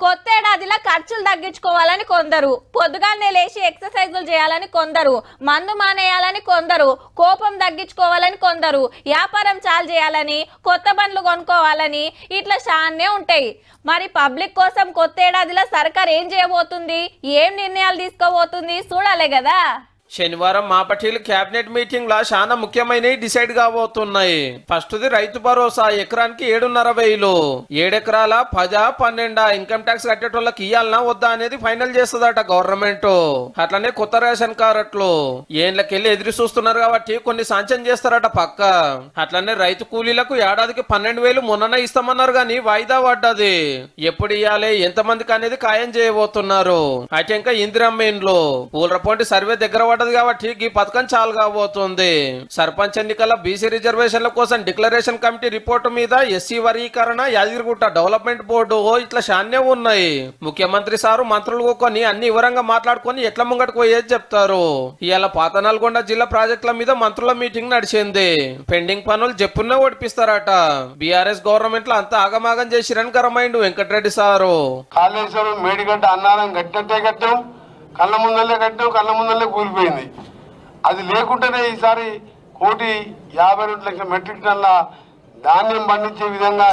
కొత్తేడాదిలో ఖర్చులు తగ్గించుకోవాలని కొందరు, పొద్దుగాన్నే లేచి ఎక్సర్సైజులు చేయాలని కొందరు, మందు మానేయాలని కొందరు, కోపం తగ్గించుకోవాలని కొందరు, వ్యాపారం చాలు చేయాలని, కొత్త బండ్లు కొనుక్కోవాలని, ఇట్లా చాలానే ఉంటాయి. మరి పబ్లిక్ కోసం కొత్తేడాదిలో సర్కార్ ఏం చేయబోతుంది, ఏం నిర్ణయాలు తీసుకోబోతుంది చూడాలి కదా. శనివారం మాపఠీలు కేబినెట్ మీటింగ్ లా చాలా ముఖ్యమైనవి డిసైడ్ కాబోతున్నాయి. ఫస్ట్ది రైతు భరోసా ఎకరానికి 7,500. 7 ఎకరాల 10, 12 ఇన్కమ్ ట్యాక్స్ కట్టేటోళ్ళకి ఇయ్యాలనా వద్దా అనేది ఫైనల్ చేస్తుందట గవర్నమెంట్. అట్లనే కొత్త రేషన్ కార్డులు ఏళ్ళకెళ్ళి ఎదురు చూస్తున్నారు కాబట్టి కొన్ని సాంక్షన్ చేస్తారట పక్క. అట్లనే రైతు కూలీలకు ఏడాదికి 12,000 మొన్ననే ఇస్తామన్నారు గానీ వాయిదా పడ్డది. ఎప్పుడు ఇయ్యాలి, ఎంతమందికి అనేది ఖాయం చేయబోతున్నారు. అయితే ఇంకా ఇందిరమ్మ ఇండ్లు ఊళ్ళపొంటి సర్వే దగ్గర కాబట్టి ఈ పథకం చాలు కాబోతుంది. సర్పంచ్ ఎన్నికల బీసీ రిజర్వేషన్ల కోసం డిక్లరేషన్ కమిటీ రిపోర్టు మీద ఎస్సీ వర్గీకరణ, యాదగిరిగుట్ట డెవలప్మెంట్ బోర్డు ఇట్లా శాన్యం ఉన్నాయి. ముఖ్యమంత్రి సారు మంత్రులు కొని అన్ని వివరంగా మాట్లాడుకొని ఎట్లా ముంగట్టుకు పోయేది చెప్తారు. ఇవాళ పాత నల్గొండ జిల్లా ప్రాజెక్టుల మీద మంత్రుల మీటింగ్ నడిచింది. పెండింగ్ పనులు చెప్పునే ఓడిపిస్తారట. బీఆర్ఎస్ గవర్నమెంట్ లో అంతా ఆగమాగం చేసిరని గరమైండు వెంకటరెడ్డి సారు. కాళేశ్వరం మేడిగడ్డ అన్నారం గట్టినట్టే కట్టాం, కళ్ళ ముందల్లే కట్టాం, కళ్ళ ముందల్లే కూలిపోయింది. అది లేకుంటేనే ఈసారి 1,52,00,000 మెట్రిక్ టన్నుల ధాన్యం పండించే విధంగా